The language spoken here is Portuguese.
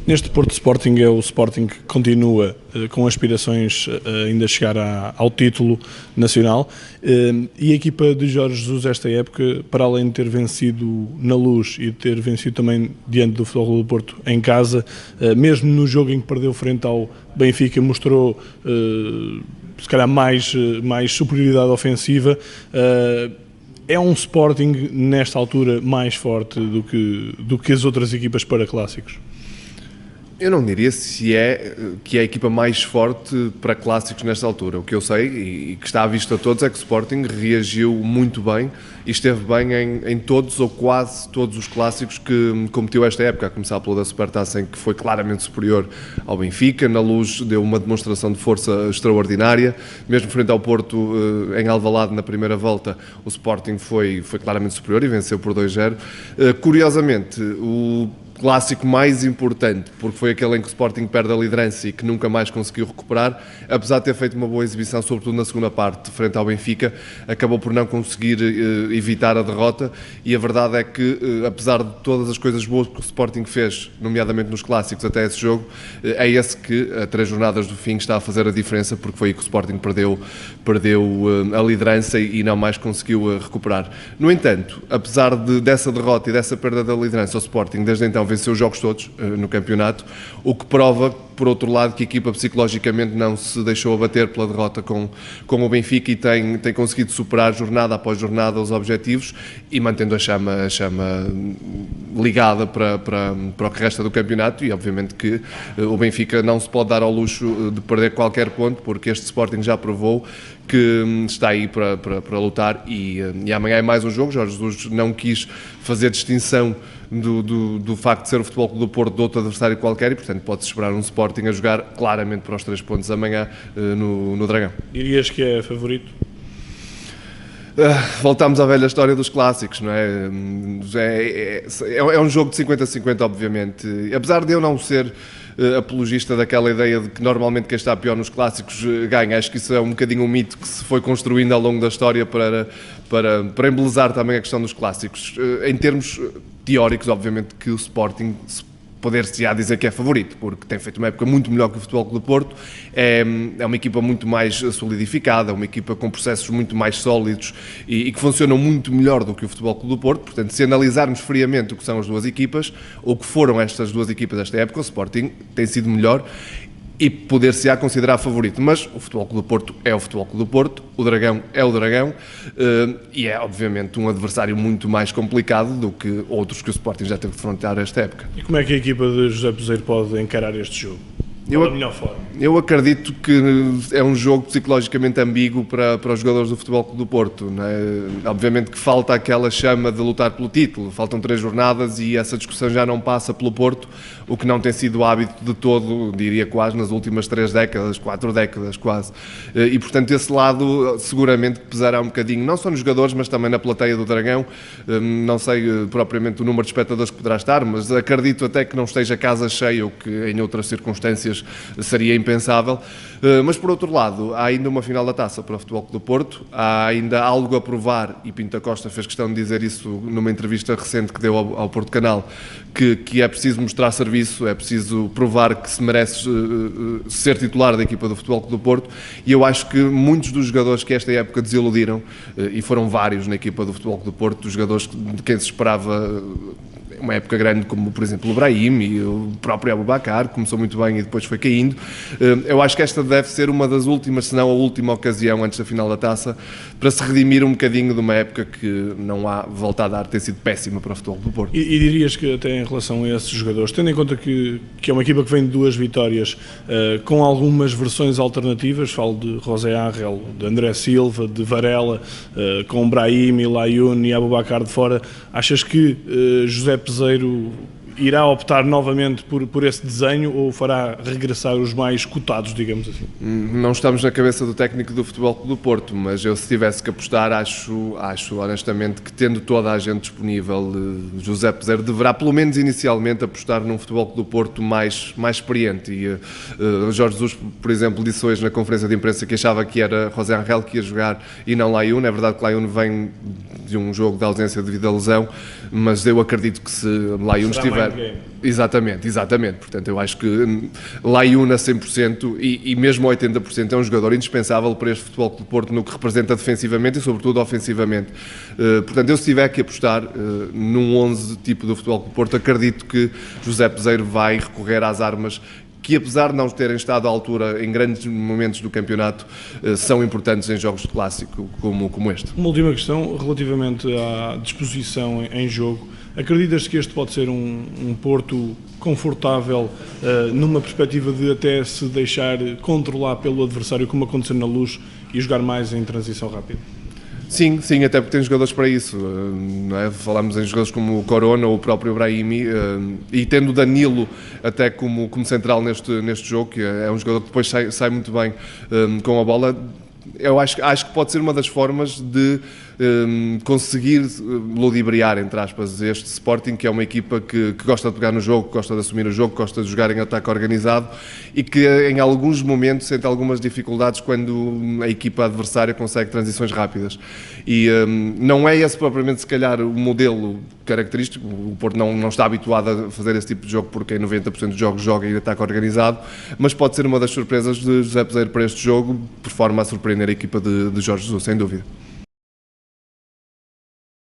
Neste Porto Sporting é o Sporting que continua com aspirações a ainda chegar ao título nacional, e a equipa de Jorge Jesus esta época, para além de ter vencido na Luz e de ter vencido também diante do Futebol Clube do Porto em casa, mesmo no jogo em que perdeu frente ao Benfica, mostrou se calhar mais superioridade ofensiva. É um Sporting nesta altura mais forte do que as outras equipas para clássicos? Eu não diria que é a equipa mais forte para clássicos nesta altura. O que eu sei e que está à vista a todos é que o Sporting reagiu muito bem e esteve bem em todos ou quase todos os clássicos que competiu esta época, a começar pelo da Supertaça, em que foi claramente superior ao Benfica. Na Luz deu uma demonstração de força extraordinária, mesmo frente ao Porto em Alvalade na primeira volta, o Sporting foi claramente superior e venceu por 2-0. Curiosamente, o clássico mais importante, porque foi aquele em que o Sporting perde a liderança e que nunca mais conseguiu recuperar, apesar de ter feito uma boa exibição, sobretudo na segunda parte, frente ao Benfica, acabou por não conseguir evitar a derrota. E a verdade é que, apesar de todas as coisas boas que o Sporting fez, nomeadamente nos clássicos até esse jogo, é esse que, a 3 jornadas do fim, está a fazer a diferença, porque foi aí que o Sporting perdeu a liderança e não mais conseguiu recuperar. No entanto, apesar dessa derrota e dessa perda da liderança, o Sporting desde então venceu os jogos todos no campeonato, o que prova, por outro lado, que a equipa psicologicamente não se deixou abater pela derrota com o Benfica e tem conseguido superar jornada após jornada os objetivos e mantendo a chama ligada para o que resta do campeonato. E obviamente que o Benfica não se pode dar ao luxo de perder qualquer ponto, porque este Sporting já provou que está aí para lutar e amanhã é mais um jogo. Jorge Jesus não quis fazer distinção do facto de ser o Futebol Clube do Porto de outro adversário qualquer e, portanto, pode-se esperar um Sporting a jogar claramente para os 3 pontos amanhã no Dragão. Dirias que é favorito? Voltamos à velha história dos clássicos, não é? É um jogo de 50-50, obviamente. Apesar de eu não ser apologista daquela ideia de que normalmente quem está pior nos clássicos ganha, acho que isso é um bocadinho um mito que se foi construindo ao longo da história para embelezar também a questão dos clássicos. Em termos teóricos, obviamente que o Sporting poder-se-á dizer que é favorito, porque tem feito uma época muito melhor que o Futebol Clube do Porto, é uma equipa muito mais solidificada, uma equipa com processos muito mais sólidos e que funcionam muito melhor do que o Futebol Clube do Porto. Portanto, se analisarmos friamente o que são as duas equipas, ou o que foram estas duas equipas desta época, o Sporting tem sido melhor e poder-se-á considerar favorito, mas o Futebol Clube do Porto é o Futebol Clube do Porto, o Dragão é o Dragão, e é obviamente um adversário muito mais complicado do que outros que o Sporting já teve de defrontar esta época. E como é que a equipa de José Peseiro pode encarar este jogo? Da melhor forma? Eu acredito que é um jogo psicologicamente ambíguo para os jogadores do Futebol Clube do Porto, não é? Obviamente que falta aquela chama de lutar pelo título, faltam 3 jornadas e essa discussão já não passa pelo Porto, o que não tem sido hábito de todo, diria quase, nas últimas 3 décadas, 4 décadas quase. E portanto esse lado seguramente que pesará um bocadinho, não só nos jogadores, mas também na plateia do Dragão. Não sei propriamente o número de espectadores que poderá estar, mas acredito até que não esteja casa cheia, o que em outras circunstâncias seria impensável. Mas por outro lado, há ainda uma final da Taça para o Futebol Clube do Porto, há ainda algo a provar, e Pinto da Costa fez questão de dizer isso numa entrevista recente que deu ao Porto Canal, que é preciso mostrar serviço, é preciso provar que se merece ser titular da equipa do Futebol Clube do Porto, e eu acho que muitos dos jogadores que esta época desiludiram, e foram vários na equipa do Futebol Clube do Porto, jogadores de quem se esperava uma época grande, como por exemplo o Brahim e o próprio Aboubakar, começou muito bem e depois foi caindo. Eu acho que esta deve ser uma das últimas, se não a última ocasião antes da final da Taça, para se redimir um bocadinho de uma época que não há volta a dar, tem sido péssima para o Futebol do Porto. E dirias que até em relação a esses jogadores, tendo em conta que é uma equipa que vem de 2 vitórias, com algumas versões alternativas, falo de José Ángel, de André Silva, de Varela, com Brahim, Layún e Aboubakar de fora, achas que José Peseiro irá optar novamente por esse desenho ou fará regressar os mais cotados, digamos assim? Não estamos na cabeça do técnico do Futebol Clube do Porto, mas eu, se tivesse que apostar, acho honestamente que, tendo toda a gente disponível, José Peseiro deverá, pelo menos inicialmente, apostar num Futebol Clube do Porto mais experiente. E Jorge Jesus, por exemplo, disse hoje na conferência de imprensa que achava que era José Ángel que ia jogar e não Layún. É verdade que Layún vem de um jogo de ausência devido à lesão, mas eu acredito que se Layún estiver jogar. Exatamente. Portanto, eu acho que Layún a 100% e mesmo a 80% é um jogador indispensável para este Futebol Clube do Porto no que representa defensivamente e sobretudo ofensivamente. Portanto, eu se tiver que apostar num 11 tipo do Futebol Clube do Porto, acredito que José Peseiro vai recorrer às armas que, apesar de não terem estado à altura em grandes momentos do campeonato, são importantes em jogos de clássico como este. Uma última questão relativamente à disposição em jogo. Acreditas que este pode ser um Porto confortável numa perspectiva de até se deixar controlar pelo adversário, como aconteceu na Luz, e jogar mais em transição rápida? Sim, até porque tem jogadores para isso, não é? Falamos em jogadores como o Corona ou o próprio Brahimi, e tendo Danilo até como central neste jogo, que é um jogador que depois sai muito bem com a bola. Eu acho que pode ser uma das formas de conseguir ludibriar, entre aspas, este Sporting, que é uma equipa que gosta de pegar no jogo, que gosta de assumir o jogo, que gosta de jogar em ataque organizado e que em alguns momentos sente algumas dificuldades quando a equipa adversária consegue transições rápidas. E não é esse propriamente, se calhar, o modelo característico. O Porto não está habituado a fazer esse tipo de jogo porque em 90% dos jogos joga em ataque organizado, mas pode ser uma das surpresas de José Peseiro para este jogo, por forma a surpreender a equipa de Jorge Jesus, sem dúvida.